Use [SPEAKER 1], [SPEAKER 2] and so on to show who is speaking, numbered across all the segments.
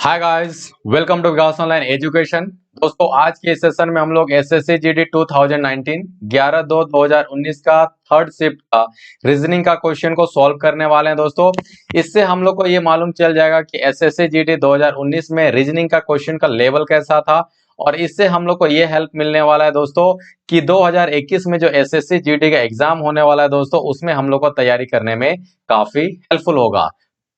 [SPEAKER 1] Hi guys, welcome to Vikas online education. दोस्तों, आज के इस सेशन में हम लोग एसएससी जीडी 2019 11/2/2019 का थर्ड शिफ्ट का रीजनिंग का क्वेश्चन को सॉल्व करने वाले हैं। दोस्तों, इससे हम लोग को ये मालूम चल जाएगा कि एसएससी जीडी 2019 में रीजनिंग का क्वेश्चन का लेवल कैसा था, और इससे हम लोग को ये हेल्प मिलने वाला है दोस्तों कि 2021 में जो एसएससी जीडी का एग्जाम होने वाला है दोस्तों, उसमें हम लोग को तैयारी करने में काफी हेल्पफुल होगा।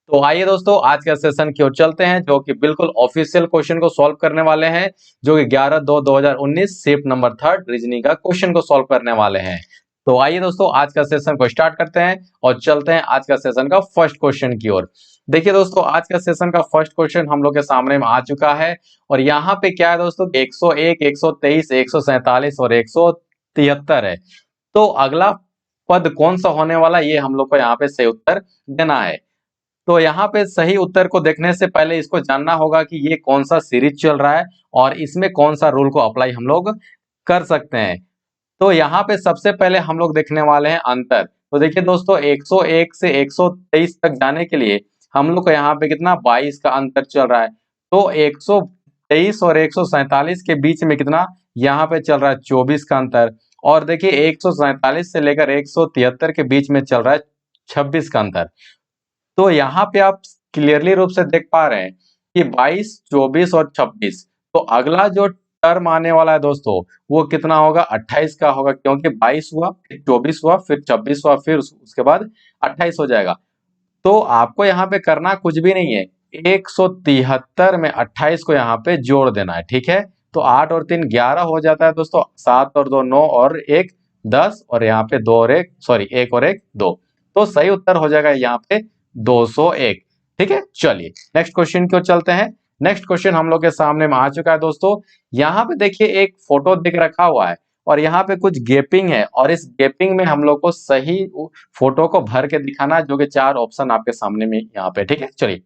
[SPEAKER 1] तो आइए दोस्तों, आज का सेशन की ओर चलते हैं, जो कि बिल्कुल ऑफिशियल क्वेश्चन को सॉल्व करने वाले हैं, जो कि 11/2/2019 शिफ्ट नंबर थर्ड रीजनिंग का क्वेश्चन को सॉल्व करने वाले हैं। तो आइए दोस्तों, आज का सेशन को स्टार्ट करते हैं और चलते हैं आज का सेशन का फर्स्ट क्वेश्चन की ओर। देखिए दोस्तों, आज का सेशन का फर्स्ट क्वेश्चन हम लोग के सामने में आ चुका है, और यहाँ पे क्या है दोस्तों, 101, 123, 147 और 173 है। तो अगला पद कौन सा होने वाला, ये हम लोग को यहाँ पे सही उत्तर देना है। तो यहाँ पे सही उत्तर को देखने से पहले इसको जानना होगा कि ये कौन सा सीरीज चल रहा है और इसमें कौन सा रूल को अप्लाई हम लोग कर सकते हैं। तो यहाँ पे सबसे पहले हम लोग देखने वाले हैं अंतर। तो देखिए दोस्तों, 101 से 123 तक जाने के लिए हम लोग को यहाँ पे कितना 22 का अंतर चल रहा है। तो 123 और 147 के बीच में कितना यहाँ पे चल रहा है 24 का अंतर। और देखिए 147 से लेकर 173 के बीच में चल रहा है 26 का अंतर। तो यहाँ पे आप क्लियरली रूप से देख पा रहे हैं कि 22, 24 और 26। तो अगला जो टर्म आने वाला है दोस्तों, वो कितना होगा 28 का होगा, क्योंकि 22 हुआ, फिर 24 हुआ, फिर 26 हुआ, फिर उसके बाद 28 हो जाएगा। तो आपको यहाँ पे करना कुछ भी नहीं है, 173 में 28 को यहाँ पे जोड़ देना है। ठीक है, तो 8 और 3 11 हो जाता है दोस्तों, 7 और 2 9 और 1 10, और यहाँ पे 2 और 1 सॉरी 1 और 1 2। तो सही उत्तर हो जाएगा यहाँ पे 201। ठीक है, चलिए नेक्स्ट क्वेश्चन की ओर चलते हैं। नेक्स्ट क्वेश्चन हम लोग के सामने में आ चुका है दोस्तों। यहाँ पे देखिए एक फोटो दिख रखा हुआ है, और यहाँ पे कुछ गैपिंग है, और इस गैपिंग में हम लोग को सही फोटो को भर के दिखाना, जो कि 4 ऑप्शन आपके सामने में यहाँ पे। ठीक है, चलिए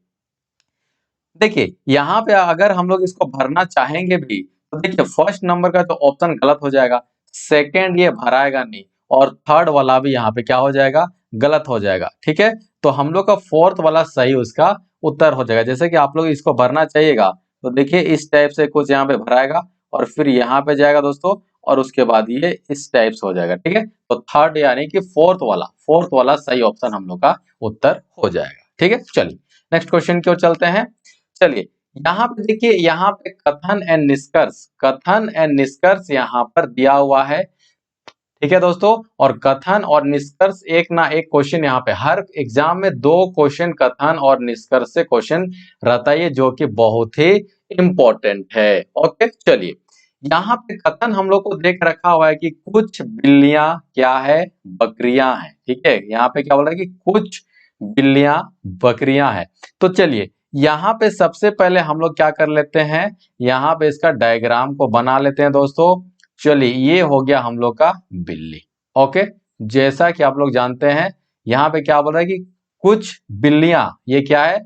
[SPEAKER 1] देखिए यहाँ पे अगर हम लोग इसको भरना चाहेंगे भी, तो देखिए फर्स्ट नंबर का तो ऑप्शन गलत हो जाएगा, सेकंड ये भराएगा नहीं, और थर्ड वाला भी यहाँ पे क्या हो जाएगा, गलत हो जाएगा। ठीक है, तो हम लोग का फोर्थ वाला सही उसका उत्तर हो जाएगा। जैसे कि आप लोग इसको भरना चाहिएगा, तो देखिए इस टाइप से कुछ यहाँ पे भराएगा, और फिर यहाँ पे जाएगा दोस्तों, और उसके बाद ये इस टाइप से हो जाएगा। ठीक है, तो थर्ड यानी कि फोर्थ वाला सही ऑप्शन हम लोग का उत्तर हो जाएगा। ठीक है, चलिए नेक्स्ट क्वेश्चन की ओर चलते हैं। चलिए यहाँ पे देखिए, यहाँ पे कथन एंड निष्कर्ष यहाँ पर दिया हुआ है। ठीक है दोस्तों, और कथन और निष्कर्ष एक ना एक क्वेश्चन यहाँ पे हर एग्जाम में 2 क्वेश्चन कथन और निष्कर्ष से क्वेश्चन रहता है, जो कि बहुत ही इंपॉर्टेंट है। ओके, चलिए यहाँ पे कथन हम लोग को देख रखा हुआ है कि कुछ बिल्लियां क्या है, बकरियां हैं। ठीक है, यहाँ पे क्या बोल रहा है कि कुछ बिल्लियां बकरियां हैं। तो चलिए यहाँ पे सबसे पहले हम लोग क्या कर लेते हैं, यहाँ पे इसका डायग्राम को बना लेते हैं दोस्तों। चलिए ये हो गया हम लोग का बिल्ली। ओके, जैसा कि आप लोग जानते हैं, यहाँ पे क्या बोल रहा है कि कुछ बिल्लियां, ये क्या है,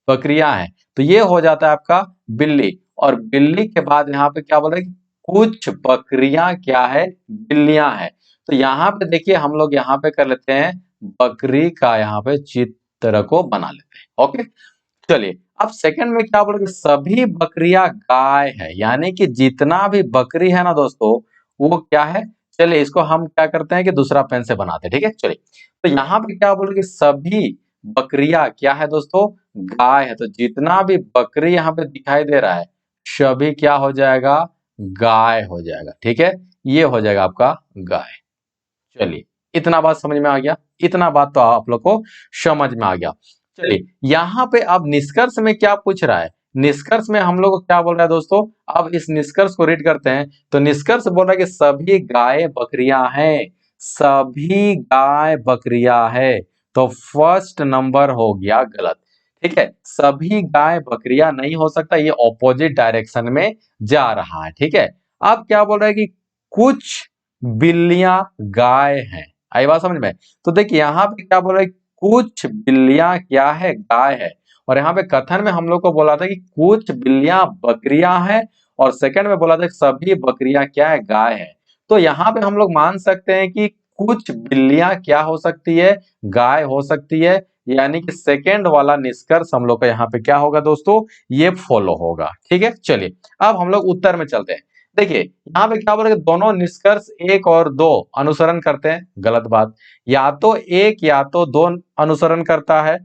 [SPEAKER 1] बकरियां हैं। तो ये हो जाता है आपका बिल्ली, और बिल्ली के बाद यहाँ पे क्या बोल रहा है कि कुछ बकरियां क्या है, बिल्लियां हैं। तो यहाँ पे देखिए हम लोग यहाँ पे कर लेते हैं, बकरी का यहाँ पे चित्र को बना लेते हैं। ओके, चलिए अब सेकंड में क्या बोलोगे, सभी बकरियां गाय है, यानी कि जितना भी बकरी है ना दोस्तों, वो क्या है। चलिए इसको हम क्या करते हैं कि दूसरा पेन से बनाते हैं। ठीक है, चलिए तो यहाँ पे क्या बोलोगे, सभी बकरियां क्या है दोस्तों, गाय है। तो जितना भी बकरी यहाँ पे दिखाई दे रहा है, सभी क्या हो जाएगा, गाय हो जाएगा। ठीक है, ये हो जाएगा आपका गाय। चलिए इतना बात समझ में आ गया, इतना बात तो आप लोग को समझ में आ गया। चलिए यहाँ पे अब निष्कर्ष में क्या पूछ रहा है, निष्कर्ष में हम लोग को क्या बोल रहा है दोस्तों। अब इस निष्कर्ष को रीड करते हैं। तो निष्कर्ष बोल रहा है कि सभी गाय बकरियां हैं, सभी गाय बकरियां है। तो फर्स्ट नंबर हो गया गलत। ठीक है, सभी गाय बकरियां नहीं हो सकता, ये ऑपोजिट डायरेक्शन में जा रहा है। ठीक है, अब क्या बोल रहा है कि कुछ बिल्लियां गाय हैं। आई बात समझ में। तो देखिए यहाँ पे क्या बोल रहा है, कुछ बिल्लियां क्या है, गाय है। और यहाँ पे कथन में हम लोग को बोला था कि कुछ बिल्लियां बकरियां हैं, और सेकंड में बोला था कि सभी बकरियां क्या है, गाय है। तो यहाँ पे हम लोग मान सकते हैं कि कुछ बिल्लियां क्या हो सकती है, गाय हो सकती है, यानी कि सेकेंड वाला निष्कर्ष हम लोग का यहाँ पे क्या होगा दोस्तों, ये फॉलो होगा। ठीक है, चलिए अब हम लोग उत्तर में चलते हैं। देखिए यहाँ पे क्या बोला, दोनों निष्कर्ष एक और दो अनुसरण करते हैं, गलत बात। या तो एक या तो दो अनुसरण करता है।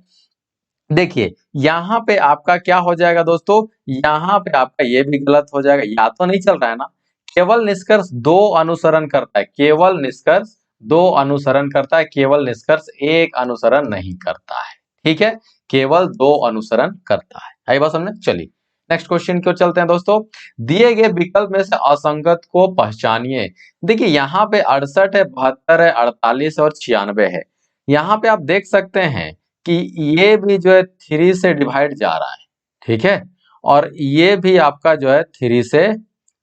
[SPEAKER 1] देखिए यहाँ पे आपका क्या हो जाएगा दोस्तों, यहाँ पे आपका ये भी गलत हो जाएगा, या तो नहीं चल रहा है ना। केवल निष्कर्ष दो अनुसरण करता है, केवल निष्कर्ष दो अनुसरण करता है, केवल निष्कर्ष एक अनुसरण नहीं करता है। ठीक है, केवल दो अनुसरण करता है। आई बात समझे, चलिए नेक्स्ट क्वेश्चन की ओर चलते हैं दोस्तों। दिए गए विकल्प में से असंगत को पहचानिए। देखिए यहाँ पे 68 है, 72 है, 48 और 96 है। यहाँ पे आप देख सकते हैं कि ये भी जो है 3 से डिवाइड जा रहा है। ठीक है, और ये भी आपका जो है 3 से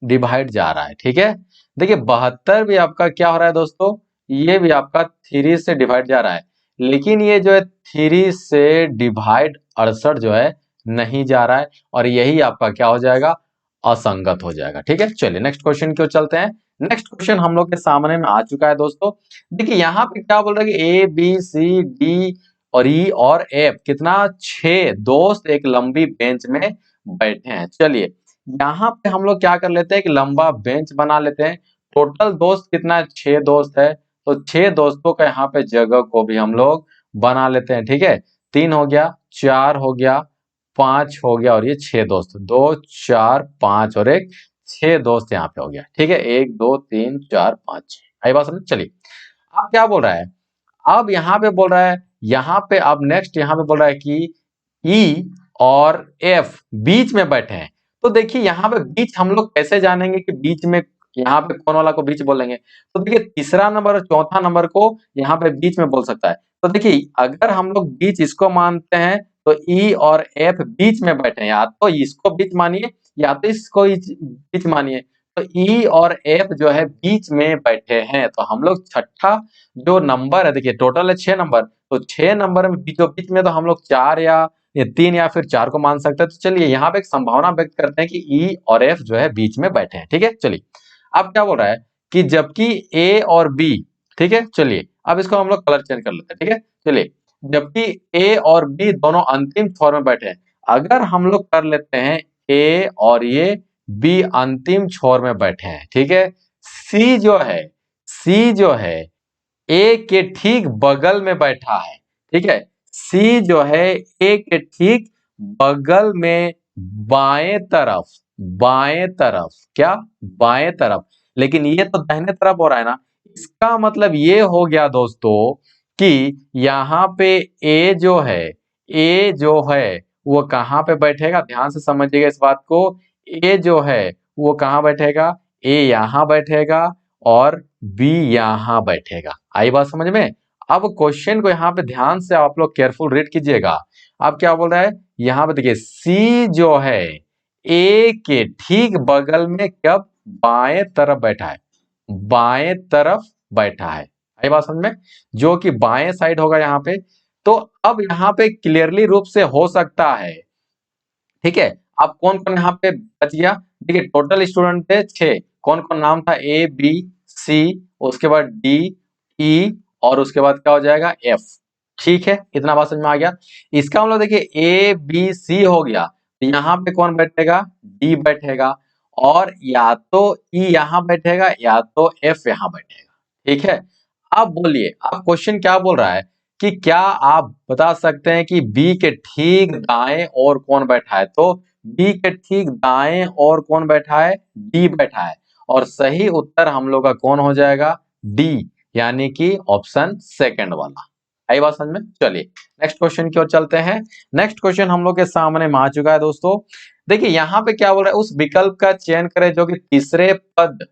[SPEAKER 1] डिवाइड जा रहा है। ठीक है, देखिए 72 भी आपका क्या हो रहा है दोस्तों, ये भी आपका 3 से डिवाइड जा रहा है, लेकिन ये जो है 3 से डिवाइड 68 जो है नहीं जा रहा है, और यही आपका क्या हो जाएगा, असंगत हो जाएगा। ठीक है, चलिए नेक्स्ट क्वेश्चन की ओर चलते हैं। नेक्स्ट क्वेश्चन हम लोग के सामने में आ चुका है दोस्तों। देखिए यहाँ पे क्या बोल रहा है कि ए बी सी डी और ई और एफ कितना, 6 दोस्त एक लंबी बेंच में बैठे हैं। चलिए यहाँ पे हम लोग क्या कर लेते हैं कि लंबा बेंच बना लेते हैं। टोटल दोस्त कितना है, 6 दोस्त है, तो 6 दोस्तों का यहाँ पे जगह को भी हम लोग बना लेते हैं। ठीक है, 3 हो गया, 4 हो गया, 5 हो गया, और ये 6 दोस्त, 2 4 5 और एक 6 दोस्त यहाँ पे हो गया। ठीक है, 1 2 3 4 5 6। आई बात समझ, चलिए अब क्या बोल रहा है, अब यहाँ पे बोल रहा है, यहाँ पे अब नेक्स्ट यहाँ पे बोल रहा है कि ई और एफ बीच में बैठे हैं। तो देखिए यहाँ पे बीच हम लोग कैसे जानेंगे कि बीच में, यहाँ पे कौन वाला को बीच बोलेंगे, तो देखिए तीसरा नंबर और चौथा नंबर को यहाँ पे बीच में बोल सकता है। तो देखिए अगर हम लोग बीच इसको मानते हैं तो ई और एफ बीच में बैठे हैं, या तो इसको बीच मानिए या तो इसको बीच मानिए। तो ई और एफ जो है बीच में बैठे हैं, तो हम लोग छठा जो नंबर है, देखिए टोटल है 6 नंबर, तो 6 नंबर में बीचों बीच में तो हम लोग 4 या 3 या फिर 4 को मान सकते हैं। तो चलिए यहाँ पे एक संभावना व्यक्त करते हैं कि ई और एफ जो है बीच में बैठे हैं। ठीक है, चलिए अब क्या बोल रहा है कि जबकि ए और बी, ठीक है, चलिए अब इसको हम लोग कलर चेंज कर लेते हैं। ठीक है, चलिए जबकि ए और बी दोनों अंतिम छोर में बैठे हैं, अगर हम लोग कर लेते हैं ए और ये बी अंतिम छोर में बैठे हैं। ठीक है, सी जो है, सी जो है ए के ठीक बगल में बैठा है। ठीक है, सी जो है ए के ठीक बगल में, बाएं तरफ, बाएं तरफ, क्या, बाएं तरफ, लेकिन ये तो दाहिने तरफ हो रहा है ना। इसका मतलब ये हो गया दोस्तों कि यहाँ पे ए जो है, ए जो है वो कहाँ पे बैठेगा, ध्यान से समझिएगा इस बात को। ए जो है वो कहाँ बैठेगा, ए यहाँ बैठेगा और बी यहाँ बैठेगा। आई बात समझ में। अब क्वेश्चन को यहाँ पे ध्यान से आप लोग केयरफुल रीड कीजिएगा। अब क्या बोल रहा है, यहाँ पे देखिए सी जो है ए के ठीक बगल में कब, बाएं तरफ बैठा है, बाएं तरफ बैठा है। आई बात समझ में, जो कि बाएं साइड होगा यहाँ पे। तो अब यहाँ पे क्लियरली रूप से हो सकता है, ठीक है, अब कौन कौन यहाँ पे बच गया, देखिए टोटल स्टूडेंट थे 6, कौन कौन नाम था, ए बी सी, उसके बाद डी ई और उसके बाद क्या हो जाएगा, एफ। ठीक है, इतना बात समझ में आ गया। इसका मतलब देखिए ए बी सी हो गया, तो यहाँ पे कौन बैठेगा, डी बैठेगा, और या तो ई यहाँ बैठेगा या तो एफ यहाँ बैठेगा। ठीक है, अब बोलिए, अब क्वेश्चन क्या बोल रहा है कि क्या आप बता सकते हैं कि बी के ठीक दाएं और कौन बैठा है, तो बी के ठीक दाएं और कौन बैठा है, डी बैठा है, और सही उत्तर हम लोग का कौन हो जाएगा, डी, यानी कि ऑप्शन सेकंड वाला। आई बात समझ में, चलिए नेक्स्ट क्वेश्चन की ओर चलते हैं। नेक्स्ट क्वेश्चन हम लोग के सामने में आ चुका है दोस्तों। देखिए यहाँ पे क्या बोल रहा है, उस विकल्प का चयन करें जो कि तीसरे पद,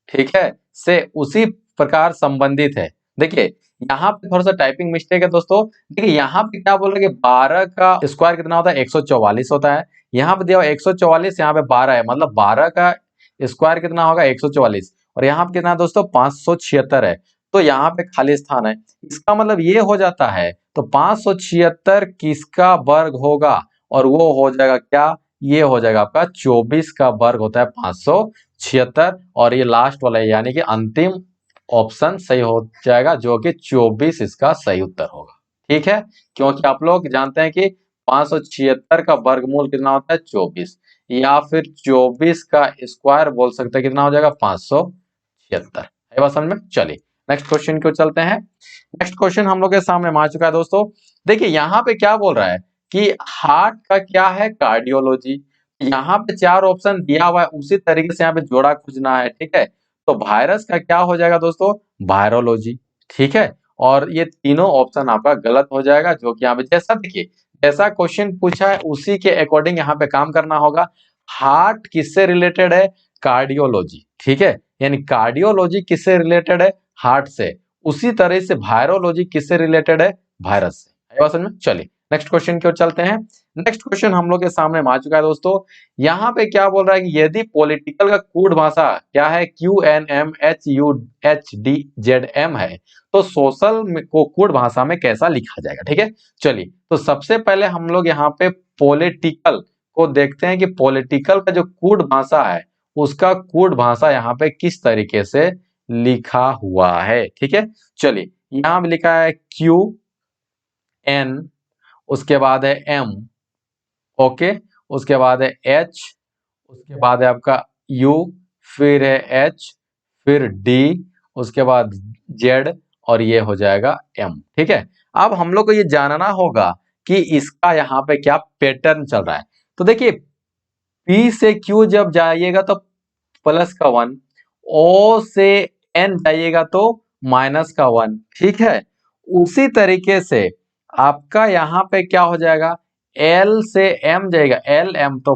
[SPEAKER 1] ठीक है, से उसी प्रकार संबंधित है। देखिए यहाँ पे थोड़ा सा टाइपिंग मिस्टेक है दोस्तों। देखिए यहाँ पे क्या बोल रहे हैं कि 12 का स्क्वायर कितना होता है, 144 होता है। यहाँ पे दिया 144, यहाँ पे 12 है, मतलब 12 का स्क्वायर कितना होगा, 144, और यहाँ पे कितना है दोस्तों, 576 है। तो यहाँ पे खाली स्थान है, इसका मतलब ये हो जाता है, तो 576 किसका वर्ग होगा, और वो हो जाएगा क्या, ये हो जाएगा आपका 24 का वर्ग होता है 576, और ये लास्ट वाला है, यानी कि अंतिम ऑप्शन सही हो जाएगा, जो कि 24 इसका सही उत्तर होगा। ठीक है, क्योंकि आप लोग जानते हैं कि 576 का वर्गमूल कितना होता है 24, या फिर 24 का स्क्वायर बोल सकते हैं, कितना हो जाएगा 576। है बात समझ में? चलिए नेक्स्ट क्वेश्चन को चलते हैं। नेक्स्ट क्वेश्चन हम लोग के सामने आ चुका है दोस्तों। देखिए यहाँ पे क्या बोल रहा है कि हार्ट का क्या है कार्डियोलॉजी। यहाँ पे 4 ऑप्शन दिया हुआ है, उसी तरीके से यहाँ पे जोड़ा खोजना है। ठीक है, तो वायरस का क्या हो जाएगा दोस्तों, वायरोलॉजी। ठीक है, और ये तीनों ऑप्शन आपका गलत हो जाएगा, जो कि यहाँ पे जैसा देखिए जैसा क्वेश्चन पूछा है उसी के अकॉर्डिंग यहाँ पे काम करना होगा। हार्ट किससे रिलेटेड है, कार्डियोलॉजी। ठीक है, यानी कार्डियोलॉजी किससे रिलेटेड है, हार्ट से। उसी तरह से वायरोलॉजी किससे रिलेटेड है, वायरस से। है बात समझ में? चलिए नेक्स्ट क्वेश्चन की ओर चलते हैं। नेक्स्ट क्वेश्चन हम लोग के सामने आ चुका है दोस्तों। यहाँ पे क्या बोल रहा है कि यदि पॉलिटिकल का कोड भाषा क्या है, QNMHUHDZM है, तो सोशल को कोड भाषा में कैसा लिखा जाएगा। ठीक है, चलिए तो सबसे पहले हम लोग यहाँ पे पॉलिटिकल को देखते हैं कि पॉलिटिकल का जो कोड भाषा है उसका कोड भाषा यहाँ पे किस तरीके से लिखा हुआ है। ठीक है, चलिए यहाँ पे लिखा है QN, उसके बाद है M, ओके, उसके बाद है H, उसके बाद है आपका U, फिर है H, फिर D, उसके बाद Z, और ये हो जाएगा M। ठीक है, अब हम लोग को ये जानना होगा कि इसका यहाँ पे क्या पैटर्न चल रहा है। तो देखिए P से Q जब जाइएगा तो प्लस का 1, O से N जाइएगा तो माइनस का 1। ठीक है, उसी तरीके से आपका यहाँ पे क्या हो जाएगा, L से M जाएगा, LM तो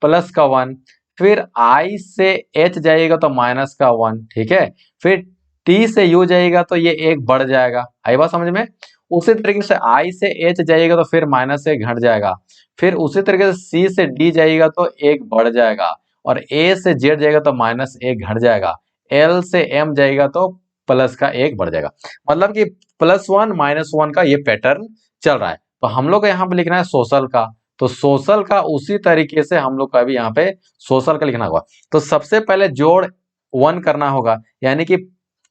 [SPEAKER 1] प्लस का 1, फिर I से H जाइएगा तो माइनस का 1। ठीक है, फिर T से U जाइएगा तो ये एक बढ़ जाएगा। आई बात समझ में? उसी तरीके से I से H जाइएगा तो फिर माइनस से घट जाएगा, फिर उसी तरीके से C से D जाइएगा तो एक बढ़ जाएगा, और A से Z जाएगा तो माइनस एक घट जाएगा, L से M जाएगा तो प्लस का एक बढ़ जाएगा। मतलब कि +1 -1 का ये पैटर्न चल रहा है। तो हम लोग को यहाँ पे लिखना है सोशल का, तो सोशल का उसी तरीके से हम लोग का भी यहाँ पे सोशल का लिखना होगा। तो सबसे पहले जोड़ 1 करना होगा, यानी कि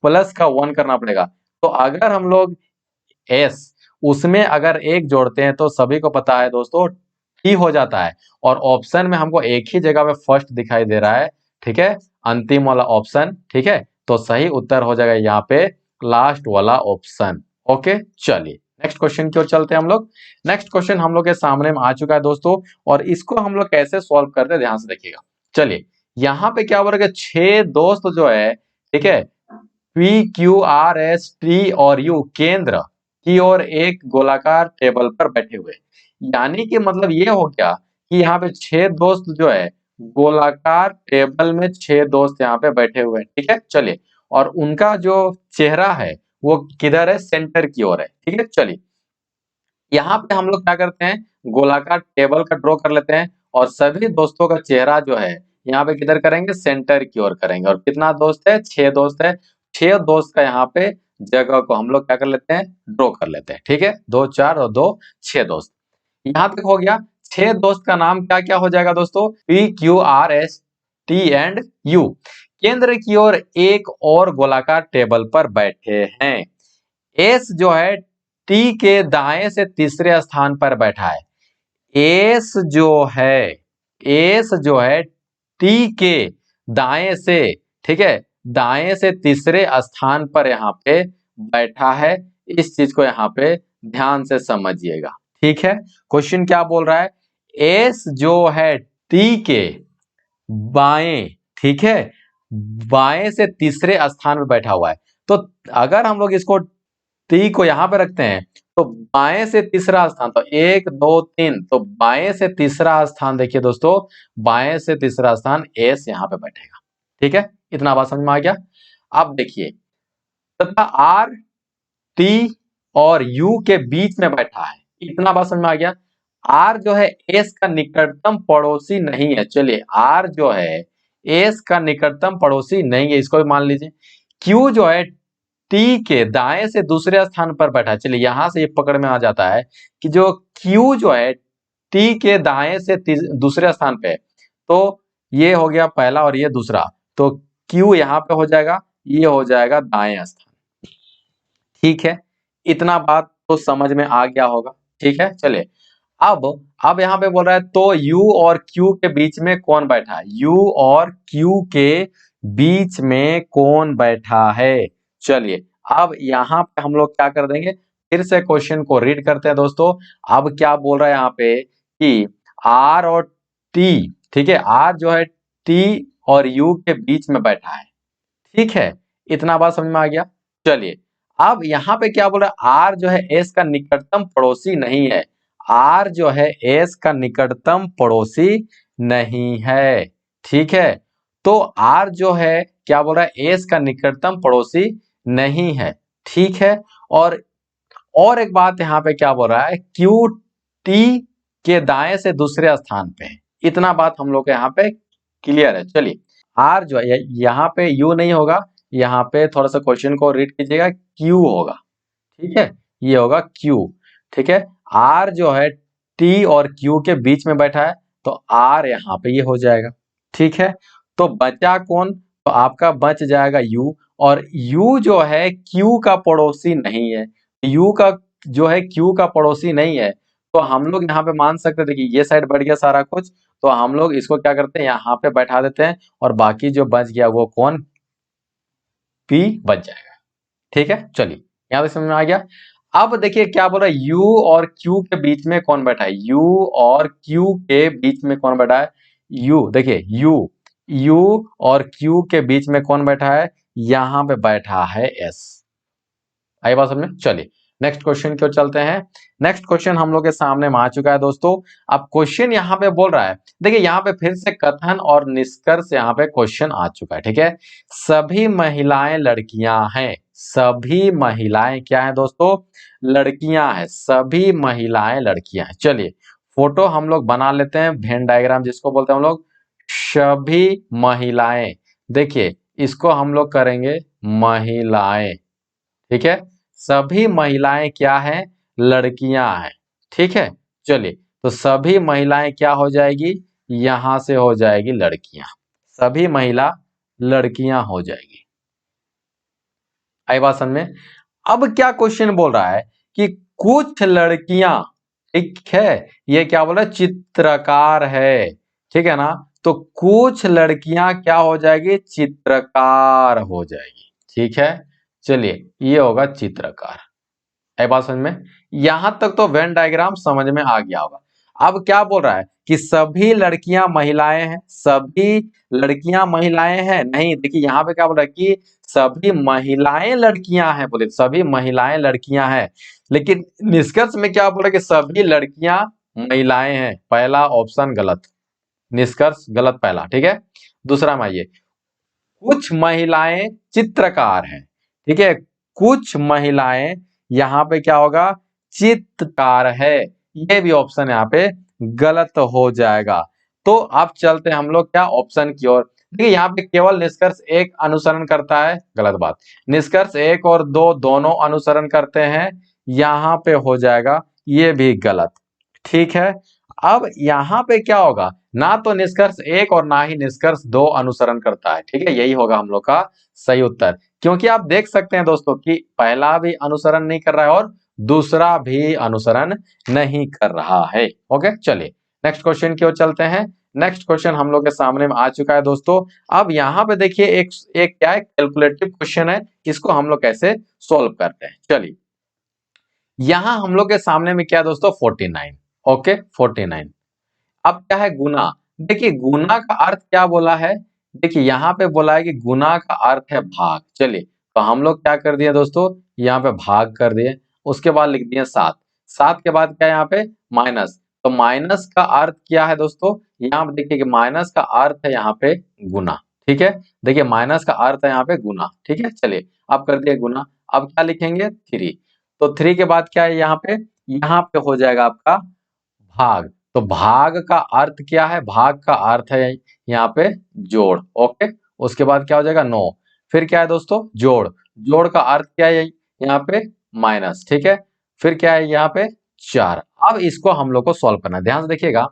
[SPEAKER 1] प्लस का 1 करना पड़ेगा। तो अगर हम लोग S उसमें अगर एक जोड़ते हैं तो सभी को पता है दोस्तों T हो जाता है, और ऑप्शन में हमको एक ही जगह पे फर्स्ट दिखाई दे रहा है। ठीक है, अंतिम वाला ऑप्शन। ठीक है, तो सही उत्तर हो जाएगा यहाँ पे लास्ट वाला ऑप्शन। ओके, चलिए नेक्स्ट क्वेश्चन की ओर चलते हैं हम लोग। नेक्स्ट क्वेश्चन हम लोग के सामने में आ चुका है दोस्तों, और इसको हम लोग कैसे सॉल्व करते हैं ध्यान से देखिएगा। चलिए यहाँ पे क्या हो रहा है, 6 दोस्त जो है, ठीक है, PQRST और U केंद्र की ओर एक गोलाकार टेबल पर बैठे हुए। यानी कि मतलब ये हो गया कि यहाँ पे 6 दोस्त जो है गोलाकार टेबल में 6 दोस्त यहाँ पे बैठे हुए हैं। ठीक है, चलिए, और उनका जो चेहरा है वो किधर है, सेंटर की ओर है। ठीक है, चलिए यहाँ पे हम लोग क्या करते हैं, गोलाकार टेबल का ड्रॉ कर लेते हैं, और सभी दोस्तों का चेहरा जो है यहाँ पे किधर करेंगे, सेंटर की ओर करेंगे। और कितना दोस्त है, 6 दोस्त है। 6 दोस्त का यहाँ पे जगह को हम लोग क्या कर लेते हैं, ड्रॉ कर लेते हैं। ठीक है, 2 4 और 2 6 दोस्त। यहाँ तक हो गया। 6 दोस्त का नाम क्या क्या हो जाएगा दोस्तों, PQRST एंड U। केंद्र की ओर एक और गोलाकार टेबल पर बैठे हैं। एस जो है टी के दाएं से तीसरे स्थान पर बैठा है। एस जो है, एस जो है टी के दाएं से, ठीक है, दाएं से तीसरे स्थान पर यहाँ पे बैठा है। इस चीज को यहाँ पे ध्यान से समझिएगा। ठीक है, क्वेश्चन क्या बोल रहा है, एस जो है टी के बाएं, ठीक है, बाएं से तीसरे स्थान पर बैठा हुआ है। तो अगर हम लोग इसको टी को यहां पे रखते हैं तो बाएं से तीसरा स्थान, तो 1 2 3, तो बाएं से तीसरा स्थान देखिए दोस्तों, बाएं से तीसरा स्थान एस यहां पे बैठेगा। ठीक है, इतना बात समझ में आ गया। अब देखिए तथा आर टी और यू के बीच में बैठा है, इतना बात समझ में आ गया। आर जो है एस का निकटतम पड़ोसी नहीं है। चलिए आर जो है एस का निकटतम पड़ोसी नहीं है, इसको भी मान लीजिए। क्यू जो है टी के दाएं से दूसरे स्थान पर बैठा है। चलिए यहां से ये पकड़ में आ जाता है कि जो क्यू जो है टी के दाएं से दूसरे स्थान पे है, तो ये हो गया पहला और ये दूसरा, तो क्यू यहाँ पे हो जाएगा ये हो जाएगा दाएं स्थान। ठीक है, इतना बात तो समझ में आ गया होगा। ठीक है, चलिए अब यहाँ पे बोल रहा है तो U और Q के बीच में कौन बैठा है? U और Q के बीच में कौन बैठा है? चलिए अब यहाँ पे हम लोग क्या कर देंगे, फिर से क्वेश्चन को रीड करते हैं दोस्तों। अब क्या बोल रहा है यहाँ पे कि R और T, ठीक है, R जो है T और U के बीच में बैठा है। ठीक है, इतना बात समझ में आ गया। चलिए अब यहाँ पे क्या बोल रहा है, आर जो है एस का निकटतम पड़ोसी नहीं है। आर जो है एस का निकटतम पड़ोसी नहीं है। ठीक है, तो आर जो है क्या बोल रहा है, एस का निकटतम पड़ोसी नहीं है। ठीक है, और एक बात यहाँ पे क्या बोल रहा है, क्यू टी के दाएं से दूसरे स्थान पे है। इतना बात हम लोग के यहाँ पे क्लियर है। चलिए आर जो है यहाँ पे यू नहीं होगा, यहाँ पे थोड़ा सा क्वेश्चन को रीड कीजिएगा, क्यू होगा। ठीक है, ये होगा क्यू। ठीक है, आर जो है टी और क्यू के बीच में बैठा है, तो आर यहाँ पे ये हो जाएगा। ठीक है, तो बचा कौन, तो आपका बच जाएगा यू, और यू जो है क्यू का पड़ोसी नहीं है। यू का जो है क्यू का पड़ोसी नहीं है, तो हम लोग यहाँ पे मान सकते थे कि ये साइड बढ़ गया सारा कुछ, तो हम लोग इसको क्या करते हैं, यहाँ पे बैठा देते हैं, और बाकी जो बच गया वो कौन, पी बच जाएगा। ठीक है, चलिए यहाँ तक समझ में आ गया। अब देखिए क्या बोल रहा है, U और Q के बीच में कौन बैठा है? U और Q के बीच में कौन बैठा है? U, देखिए U और Q के बीच में कौन बैठा है? यहाँ पे बैठा है S। आई बात समझ में? चलिए नेक्स्ट क्वेश्चन की ओर चलते हैं। नेक्स्ट क्वेश्चन हम लोग के सामने में आ चुका है दोस्तों। अब क्वेश्चन यहाँ पे बोल रहा है, देखिए यहाँ पे फिर से कथन और निष्कर्ष यहाँ पे क्वेश्चन आ चुका है। ठीक है, सभी महिलाएं लड़कियां हैं। सभी महिलाएं क्या है दोस्तों? लड़कियां हैं। सभी महिलाएं लड़कियां हैं। चलिए फोटो हम लोग बना लेते हैं, वेन डायग्राम जिसको बोलते हैं हम लोग, सभी महिलाएं। देखिए इसको हम लोग करेंगे महिलाएं। ठीक है, सभी महिलाएं क्या हैं? लड़कियां हैं। ठीक है, चलिए तो सभी महिलाएं क्या हो जाएगी, यहां से हो जाएगी लड़कियां। सभी महिला लड़कियां हो जाएगी। आई बात समझ में? अब क्या क्वेश्चन बोल रहा है कि कुछ लड़कियां, ठीक है, ये क्या बोल रहा है, चित्रकार है। ठीक है ना, तो कुछ लड़कियां क्या हो जाएगी, चित्रकार हो जाएगी। ठीक है, चलिए ये होगा चित्रकार। है बात समझ में? यहां तक तो वेन डायग्राम समझ में आ गया होगा। अब क्या बोल रहा है कि सभी लड़कियां महिलाएं हैं। सभी लड़कियां महिलाएं हैं नहीं, देखिए यहाँ पे क्या बोल रहा है कि सभी महिलाएं लड़कियां हैं। बोले सभी महिलाएं लड़कियां हैं, लेकिन निष्कर्ष में क्या बोल रहा है कि सभी लड़कियां महिलाएं हैं। पहला ऑप्शन गलत, निष्कर्ष गलत पहला। ठीक है, दूसरा में आइए, कुछ महिलाएं चित्रकार हैं। ठीक है, कुछ महिलाएं, यहाँ पे क्या होगा, चित्रकार है। ये भी ऑप्शन यहाँ पे गलत हो जाएगा। तो अब चलते हैं हम लोग क्या, ऑप्शन की ओर। देखिए यहाँ पे केवल निष्कर्ष एक अनुसरण करता है, गलत बात। निष्कर्ष एक और दो दोनों अनुसरण करते हैं, यहाँ पे हो जाएगा, ये भी गलत। ठीक है, अब यहाँ पे क्या होगा, ना तो निष्कर्ष एक और ना ही निष्कर्ष दो अनुसरण करता है। ठीक है, यही होगा हम लोग का सही उत्तर, क्योंकि आप देख सकते हैं दोस्तों कि पहला भी अनुसरण नहीं कर रहा है और दूसरा भी अनुसरण नहीं कर रहा है। ओके, चलिए नेक्स्ट क्वेश्चन की ओर चलते हैं। नेक्स्ट क्वेश्चन हम लोग के सामने में आ चुका है दोस्तों। अब यहाँ पे देखिए एक क्या है, कैलकुलेटिव क्वेश्चन है, इसको हम लोग कैसे सोल्व करते हैं। चलिए यहाँ हम लोग के सामने में क्या है दोस्तों, 49। ओके 49। अब क्या है, गुना। देखिए गुना का अर्थ क्या बोला है, देखिए यहाँ पे बोला है कि गुना का अर्थ है भाग। चलिए तो हम लोग क्या कर दिए दोस्तों, यहाँ पे भाग कर दिए, उसके बाद लिख दिए 7। 7 के बाद क्या है यहाँ पे, माइनस। तो माइनस का अर्थ क्या है दोस्तों, यहाँ पे देखिए कि माइनस का अर्थ है यहाँ पे गुना। ठीक है, देखिए माइनस का अर्थ है यहाँ पे गुना। ठीक है, चलिए अब कर दिए गुना। अब क्या लिखेंगे, 3। तो 3 के बाद क्या है यहाँ पे हो जाएगा आपका भाग। तो भाग का अर्थ क्या है, भाग का अर्थ है यहाँ पे जोड़। ओके, उसके बाद क्या हो जाएगा 9। फिर क्या है दोस्तों, जोड़। जोड़ का अर्थ क्या है यहाँ पे, माइनस। ठीक है, फिर क्या है यहाँ पे 4। अब इसको हम लोग को सॉल्व करना है, ध्यान से देखिएगा।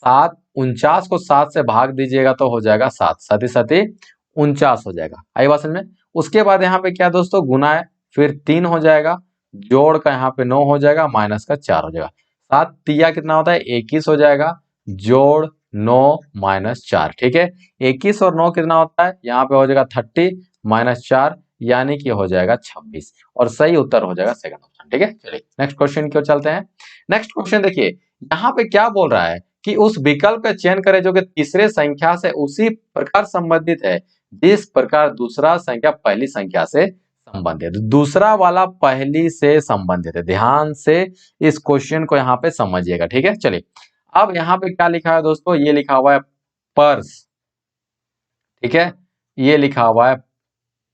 [SPEAKER 1] 7 49 को 7 से भाग दीजिएगा तो हो जाएगा 7, 7 ही 49 हो जाएगा। आई बात समझ में? उसके बाद यहाँ पे क्या है दोस्तों, गुना है, फिर 3 हो जाएगा, जोड़ का यहाँ पे 9 हो जाएगा, माइनस का 4 हो जाएगा, 7 तिया कितना होता है 21 हो जाएगा, जोड़ 9 माइनस 4। ठीक है, 21 और 9 कितना होता है, यहाँ पे हो जाएगा 30 माइनस 4, यानी कि हो जाएगा 26, और सही उत्तर हो जाएगा सेकंड ऑप्शन। ठीक है, चलिए नेक्स्ट क्वेश्चन की ओर चलते हैं। नेक्स्ट क्वेश्चन देखिए, यहाँ पे क्या बोल रहा है कि उस विकल्प का चयन करें जो कि तीसरे संख्या से उसी प्रकार संबंधित है जिस प्रकार दूसरा संख्या पहली संख्या से संबंधित। दूसरा वाला पहली से संबंधित है, ध्यान से इस क्वेश्चन को यहाँ पे समझिएगा। ठीक है, चलिए अब यहाँ पे क्या लिखा है दोस्तों, ये लिखा हुआ है पर्स। ठीक है, ये लिखा हुआ है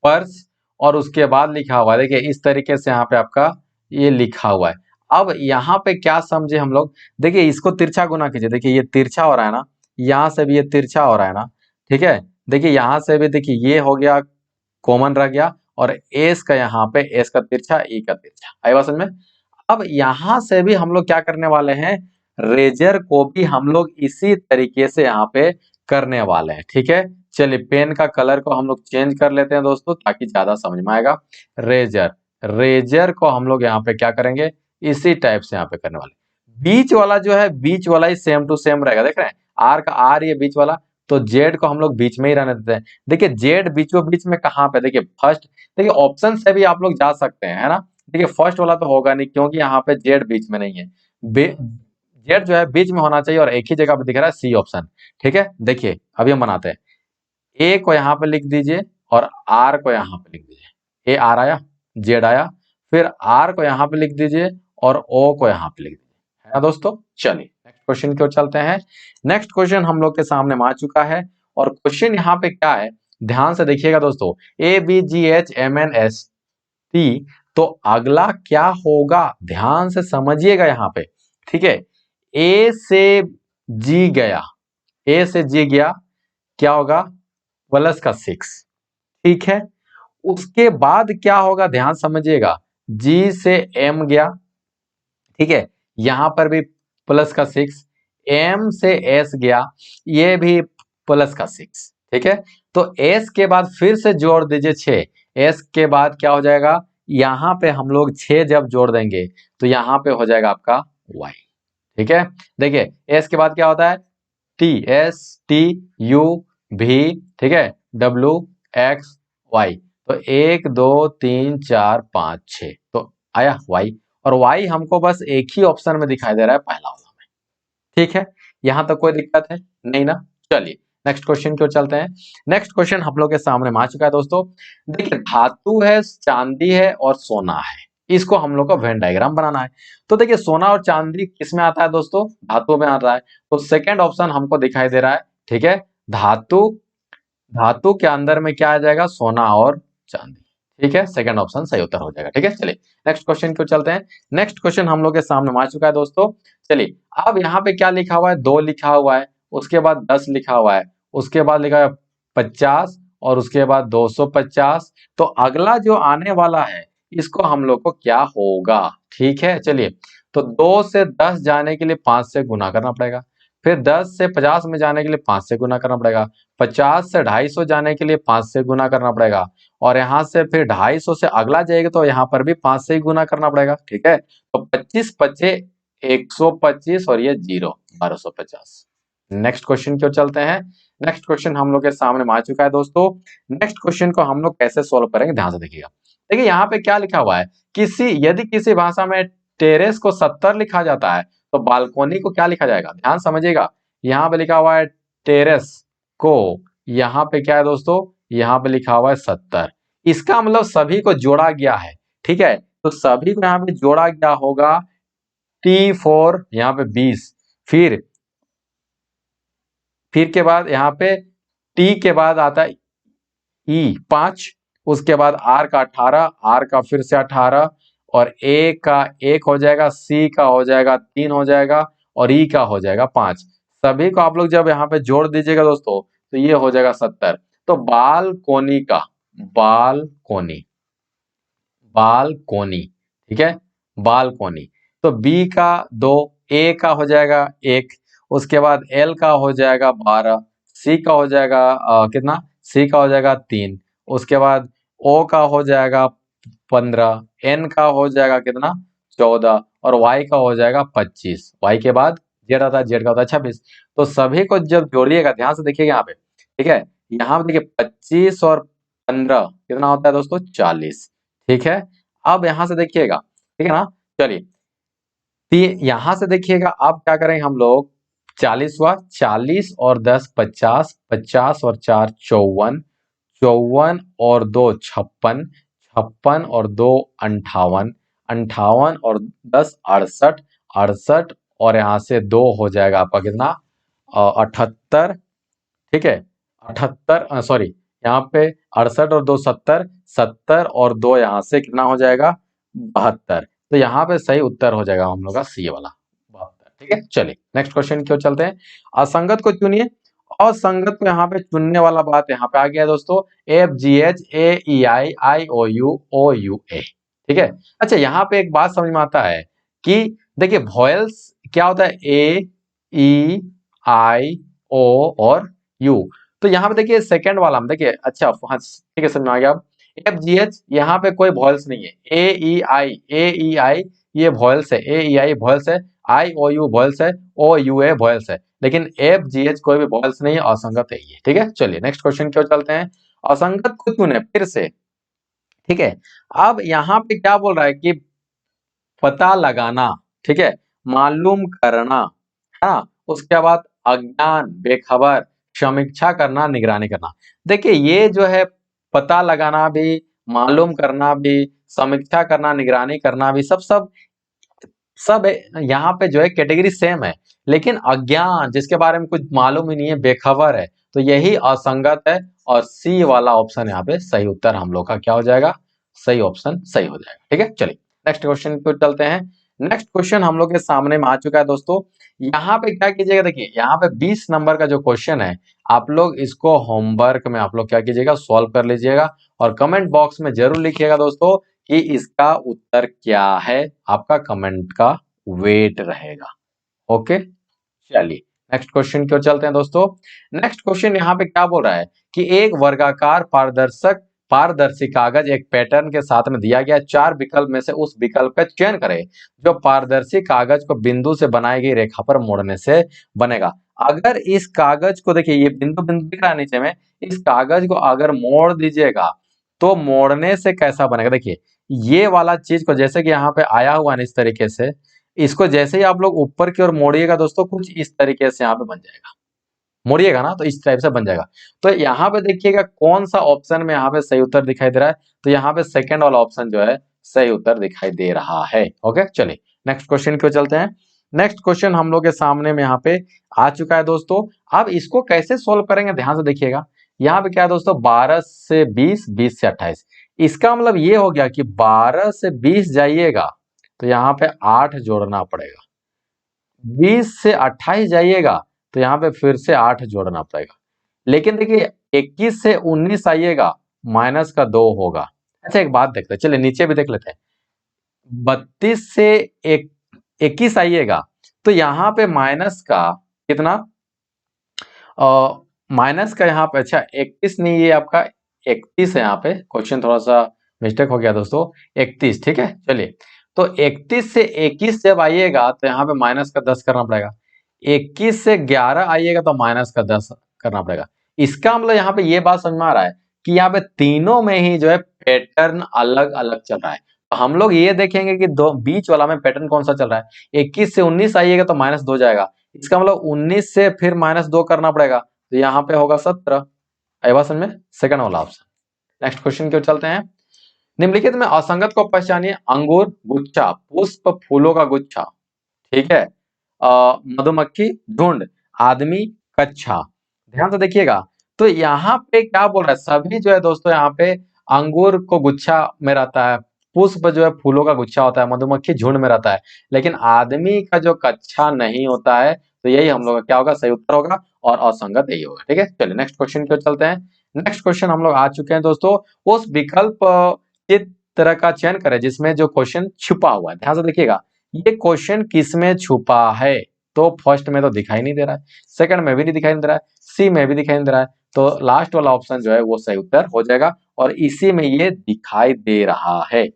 [SPEAKER 1] पर्स, और उसके बाद लिखा हुआ है, देखिए इस तरीके से यहाँ पे आपका ये लिखा हुआ है। अब यहाँ पे क्या समझे हम लोग, देखिए इसको तिरछा गुना कीजिए, देखिए ये तिरछा हो रहा है ना, यहाँ से भी ये तिरछा हो रहा है ना। ठीक है, देखिए यहाँ से भी देखिए ये हो गया, कॉमन रह गया, और एस का यहाँ पे एस का तिरछा, ई का तिरछा, आई बात समझ में। अब यहाँ से भी हम लोग क्या करने वाले हैं, रेजर को भी हम लोग इसी तरीके से यहाँ पे करने वाले हैं। ठीक है, चलिए पेन का कलर को हम लोग चेंज कर लेते हैं दोस्तों, ताकि ज्यादा समझ में आएगा। रेजर, रेजर को हम लोग यहाँ पे क्या करेंगे, इसी टाइप से यहाँ पे करने वाले। बीच वाला जो है, बीच वाला ही सेम टू सेम रहेगा, देख रहे हैं आर का आर, ये बीच वाला, तो जेड को हम लोग बीच में ही रहने देते हैं। देखिए जेड बीचों बीच में कहाँ पे, देखिए फर्स्ट, देखिए ऑप्शन से भी आप लोग जा सकते हैं, है ना। देखिए फर्स्ट वाला तो होगा नहीं, क्योंकि यहाँ पे जेड बीच में नहीं है, जेड जो है बीच में होना चाहिए, और एक ही जगह पे दिख रहा है सी ऑप्शन। ठीक है, देखिए अभी हम बनाते हैं, ए को यहाँ पे लिख दीजिए और आर को यहाँ पे लिख दीजिए, ए आर आया, जेड आया, फिर आर को यहाँ पे लिख दीजिए और ओ को यहाँ पे लिख दीजिए, है ना दोस्तों। चलिए नेक्स्ट क्वेश्चन की ओर चलते हैं। नेक्स्ट क्वेश्चन हम लोग के सामने आ चुका है, और क्वेश्चन यहाँ पे क्या है, ध्यान से देखिएगा दोस्तों, A B G H M N S T, तो अगला क्या होगा, ध्यान से समझिएगा यहाँ पे। ठीक है, ए से जी गया, ए से जी गया, क्या होगा, प्लस का 6। ठीक है, उसके बाद क्या होगा, ध्यान समझिएगा, जी से एम गया, ठीक है, यहां पर भी प्लस का 6, एम से एस गया, ये भी प्लस का 6। ठीक है, तो एस के बाद फिर से जोड़ दीजिए 6, एस के बाद क्या हो जाएगा, यहां पे हम लोग 6 जब जोड़ देंगे तो यहां पे हो जाएगा आपका वाई। ठीक है, देखिए एस के बाद क्या होता है, टी, एस टी यू भी, ठीक है, डब्ल्यू एक्स वाई, तो 1 2 3 4 5 6, तो आया वाई, और वाई हमको बस एक ही ऑप्शन में दिखाई दे रहा है, पहला वाला में। ठीक है, यहां तक कोई दिक्कत है नहीं ना। चलिए नेक्स्ट क्वेश्चन की ओर चलते हैं। नेक्स्ट क्वेश्चन हम लोग के सामने आ चुका है दोस्तों। देखिए धातु है, चांदी है और सोना है, इसको हम लोग को वेन डायग्राम बनाना है। तो देखिए सोना और चांदी किस में आता है दोस्तों, धातु में आता है, तो सेकंड ऑप्शन हमको दिखाई दे रहा है। ठीक है, धातु, धातु के अंदर में क्या आ जाएगा, सोना और चांदी। ठीक है, सेकंड ऑप्शन सही उत्तर हो जाएगा। ठीक है, चलिए नेक्स्ट क्वेश्चन को चलते हैं। नेक्स्ट क्वेश्चन हम लोग के सामने आ चुका है दोस्तों। चलिए अब यहाँ पे क्या लिखा हुआ है, 2 लिखा हुआ है, उसके बाद 10 लिखा हुआ है, उसके बाद लिखा है 50, और उसके बाद 250। तो अगला जो आने वाला है इसको हम लोग को क्या होगा। ठीक है, चलिए तो 2 से 10 जाने के लिए 5 से गुना करना पड़ेगा, फिर 10 से 50 में जाने के लिए 5 से गुना करना पड़ेगा, 50 से 250 जाने के लिए 5 से गुना करना पड़ेगा, और यहाँ से फिर 250 से अगला जाएगा तो यहाँ पर भी 5 से ही गुना करना पड़ेगा। ठीक है, तो 25 पचे 125, और ये 0 1250। नेक्स्ट क्वेश्चन की ओर चलते हैं। नेक्स्ट क्वेश्चन हम लोग के सामने आ चुका है दोस्तों। नेक्स्ट क्वेश्चन को हम लोग कैसे सोल्व करेंगे, ध्यान से देखिएगा। देखिए यहाँ पे क्या लिखा हुआ है, यदि किसी भाषा में टेरेस को 70 लिखा जाता है तो बालकोनी को क्या लिखा जाएगा, ध्यान समझिएगा। यहाँ पे लिखा हुआ है टेरेस को, यहाँ पे क्या है दोस्तों, यहाँ पे लिखा हुआ है 70, इसका मतलब सभी को जोड़ा गया है। ठीक है, तो सभी को यहाँ पे जोड़ा गया होगा, T4 यहाँ पे 20, फिर के बाद यहाँ पे T के बाद आता है E 5, उसके बाद R का 18, R का फिर से 18, और A का 1 हो जाएगा, C का हो जाएगा 3 हो जाएगा, और E का हो जाएगा 5। सभी को आप लोग जब यहाँ पे जोड़ दीजिएगा दोस्तों तो ये हो जाएगा 70। तो बालकोनी का, बालकोनी, बालकोनी, ठीक है, बालकोनी, तो B का 2, A का हो जाएगा 1, उसके बाद L का हो जाएगा 12, C का हो जाएगा कितना, C का हो जाएगा 3, उसके बाद ओ का हो जाएगा 15, एन का हो जाएगा कितना 14 और वाई का हो जाएगा 25। वाई के बाद जेड आता है, जेड का होता है 26। तो सभी को जब जोड़िएगा ध्यान से देखिएगा यहाँ पे, ठीक है, यहाँ पे देखिए 25 और 15 कितना होता है दोस्तों 40। ठीक है, अब यहाँ से देखिएगा, ठीक है ना, चलिए यहाँ से देखिएगा अब क्या करेंगे हम लोग, 40 हुआ, 40 और 10 50, 50 और 4 54, 54 और 2 56, 56 और 2 58, 58 और 10 68, 68 और यहाँ से 2 हो जाएगा आपका कितना 78। ठीक है, 78 सॉरी, यहाँ पे 68 और 2 70, 70 और 2 यहाँ से कितना हो जाएगा 72। तो यहाँ पे सही उत्तर हो जाएगा हम लोग का सी वाला 72। ठीक है, चलिए नेक्स्ट क्वेश्चन की ओर चलते हैं। असंगत को चुनिए। असंगत को यहाँ पे चुनने वाला बात यहाँ पे आ गया है दोस्तों, F G H A E I I O U A. ठीक है, अच्छा यहाँ पे एक बात समझ में आता है कि देखिए वॉयल्स क्या होता है, ए ई आई ओ और यू। तो यहाँ पे देखिए सेकंड वाला में देखिए, अच्छा हाँ ठीक है समझ में आ गया। अब एफ जी एच यहाँ पे कोई वॉयल्स नहीं है, ए ई आई ये वॉयल्स है, ए ई आई वॉयल्स है, आई ओ यू वॉयल्स है, ओ यू ए वॉयल्स है, लेकिन एफ जी एच कोई भी वॉयल्स नहीं है, असंगत है ये। ठीक है, चलिए नेक्स्ट क्वेश्चन की ओर चलते हैं। असंगत को चुने फिर से। ठीक है, अब यहाँ पे क्या बोल रहा है कि पता लगाना, ठीक है, मालूम करना, है ना, उसके बाद अज्ञान बेखबर, समीक्षा करना, निगरानी करना। देखिए ये जो है पता लगाना भी, मालूम करना भी, समीक्षा करना, निगरानी करना भी, सब सब सब यहाँ पे जो है कैटेगरी सेम है, लेकिन अज्ञान जिसके बारे में कुछ मालूम ही नहीं है, बेखबर है, तो यही असंगत है और सी वाला ऑप्शन यहाँ पे सही उत्तर हम लोग का क्या हो जाएगा, सही ऑप्शन सही हो जाएगा। ठीक है, चलिए नेक्स्ट क्वेश्चन पे चलते हैं। नेक्स्ट क्वेश्चन हम लोग के सामने में आ चुका है दोस्तों। यहाँ पे क्या कीजिएगा, देखिए यहाँ पे 20 नंबर का जो क्वेश्चन है, आप लोग इसको होमवर्क में आप लोग क्या कीजिएगा, सॉल्व कर लीजिएगा और कमेंट बॉक्स में जरूर लिखिएगा दोस्तों कि इसका उत्तर क्या है, आपका कमेंट का वेट रहेगा। ओके, चलिए नेक्स्ट क्वेश्चन की ओर चलते हैं दोस्तों। नेक्स्ट क्वेश्चन यहाँ पे क्या बोल रहा है कि एक वर्गाकार पारदर्शी कागज एक पैटर्न के साथ में दिया गया, चार विकल्प में से उस विकल्प का चयन करें जो पारदर्शी कागज को बिंदु से बनाई गई रेखा पर मोड़ने से बनेगा। अगर इस कागज को देखिए, ये बिंदु बिंदु दिख रहा है नीचे में, इस कागज को अगर मोड़ दीजिएगा तो मोड़ने से कैसा बनेगा। देखिए ये वाला चीज को जैसे कि यहाँ पे आया हुआ है इस तरीके से, इसको जैसे ही आप लोग ऊपर की ओर मोड़िएगा दोस्तों, कुछ इस तरीके से यहाँ पे बन जाएगा। मोड़िएगा ना तो इस टाइप से बन जाएगा। तो यहाँ पे देखिएगा कौन सा ऑप्शन में यहाँ पे सही उत्तर दिखाई दे रहा है, तो यहाँ पे सेकंड वाला ऑप्शन जो है सही उत्तर दिखाई दे रहा है। ओके, चलिए नेक्स्ट क्वेश्चन की ओर चलते हैं। नेक्स्ट क्वेश्चन हम लोग के सामने में यहाँ पे आ चुका है दोस्तों। अब इसको कैसे सोल्व करेंगे ध्यान से देखिएगा। यहाँ पे क्या है दोस्तों, 12 से 20, 20 से 28। इसका मतलब ये हो गया कि 12 से 20 जाइएगा तो यहाँ पे 8 जोड़ना पड़ेगा, 20 से 28 जाइएगा तो यहाँ पे फिर से 8 जोड़ना पड़ेगा, लेकिन देखिए 21 से 19 आइएगा माइनस का 2 होगा। अच्छा एक बात देखते हैं, चलिए नीचे भी देख लेते हैं। 32 से 21 आइएगा तो यहाँ पे माइनस का कितना, माइनस का यहाँ पे, अच्छा 21 नहीं, ये आपका 31 है। यहाँ पे क्वेश्चन थोड़ा सा मिस्टेक हो गया दोस्तों, 31। ठीक है, चलिए तो 31 से 21 जब आइएगा तो यहाँ पे माइनस का 10 करना पड़ेगा। 21 से 11 आइएगा तो माइनस का 10 करना पड़ेगा। इसका मतलब यहाँ पे ये बात समझ में आ रहा है कि यहाँ पे तीनों में ही जो है पैटर्न अलग अलग चल रहा है। तो हम लोग ये देखेंगे कि दो बीच वाला में पैटर्न कौन सा चल रहा है। 21 से 19 आइएगा तो माइनस 2 जाएगा, इसका मतलब 19 से फिर माइनस 2 करना पड़ेगा, तो यहाँ पे होगा 17। आई बात समझ में, सेकंड वाला ऑप्शन। नेक्स्ट क्वेश्चन की ओर चलते हैं। निम्नलिखित में असंगत को पहचानिए। अंगूर गुच्छा, पुष्प फूलों का गुच्छा, ठीक है, मधुमक्खी झुंड, आदमी कच्छा। ध्यान से देखिएगा तो यहाँ पे क्या बोल रहा है, सभी जो है दोस्तों यहाँ पे अंगूर को गुच्छा में रहता है, पुष्प जो है फूलों का गुच्छा होता है, मधुमक्खी झुंड में रहता है, लेकिन आदमी का जो कच्छा नहीं होता है। तो यही हम लोग का क्या होगा, सही उत्तर होगा और असंगत यही होगा। ठीक है, चलिए नेक्स्ट क्वेश्चन की ओर चलते हैं। नेक्स्ट क्वेश्चन हम लोग आ चुके हैं दोस्तों। उस विकल्प के तरह का चयन करें जिसमें जो क्वेश्चन छुपा हुआ है। ध्यान से देखिएगा ये क्वेश्चन किस में छुपा है, तो फर्स्ट में तो दिखाई नहीं दे रहा है, सेकंड में भी नहीं दिखाई दे रहा है, सी में भी दिखाई नहीं दे रहा है, तो लास्ट वाला ऑप्शन जो है वो सही उत्तर हो जाएगा और इसी में ये दिखाई दे रहा है।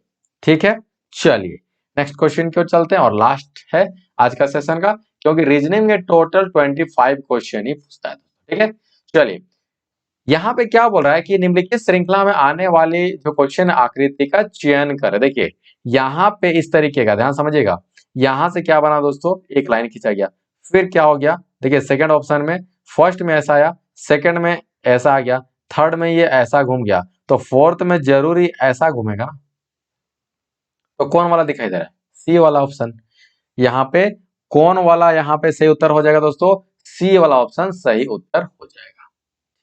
[SPEAKER 1] ठीक है, चलिए नेक्स्ट क्वेश्चन की ओर चलते हैं और लास्ट है आज का सेशन का, क्योंकि रीजनिंग में टोटल 25 क्वेश्चन ही पूछता है। ठीक है, चलिए यहाँ पे क्या बोल रहा है कि निम्नलिखित श्रृंखला में आने वाली जो क्वेश्चन आकृति का चयन करें। देखिए यहाँ पे इस तरीके का ध्यान समझिएगा, यहां से क्या बना दोस्तों, एक लाइन खींचा गया, फिर क्या हो गया, देखिए सेकंड ऑप्शन में फर्स्ट में ऐसा आया, सेकंड में ऐसा आ गया, थर्ड में ये ऐसा घूम गया, तो फोर्थ में जरूरी ऐसा घूमेगा ना। तो कौन वाला दिखाई दे रहा है, सी वाला ऑप्शन। यहाँ पे कौन वाला यहाँ पे सही उत्तर हो जाएगा दोस्तों, सी वाला ऑप्शन सही उत्तर हो जाएगा।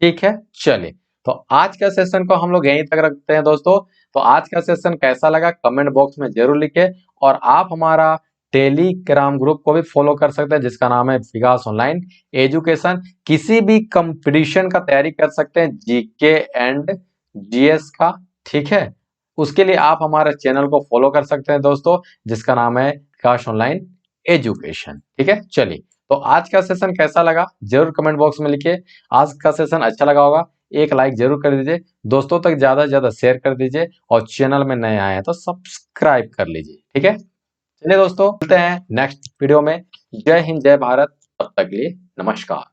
[SPEAKER 1] ठीक है, चलिए तो आज का सेशन को हम लोग यहीं तक रखते हैं दोस्तों। तो आज का सेशन कैसा लगा कमेंट बॉक्स में जरूर लिखे, और आप हमारा टेलीग्राम ग्रुप को भी फॉलो कर सकते हैं जिसका नाम है विकास ऑनलाइन एजुकेशन। किसी भी कंपटीशन का तैयारी कर सकते हैं, जीके एंड जीएस का। ठीक है, उसके लिए आप हमारे चैनल को फॉलो कर सकते हैं दोस्तों, जिसका नाम है विकास ऑनलाइन एजुकेशन। ठीक है, चलिए तो आज का सेशन कैसा लगा जरूर कमेंट बॉक्स में लिखिए। आज का सेशन अच्छा लगा होगा एक लाइक जरूर कर दीजिए, दोस्तों तक ज्यादा से ज्यादा शेयर कर दीजिए, और चैनल में नए आए हैं तो सब्सक्राइब कर लीजिए। ठीक है, चलिए दोस्तों मिलते हैं नेक्स्ट वीडियो में। जय हिंद जय भारत, तब तक के लिए नमस्कार।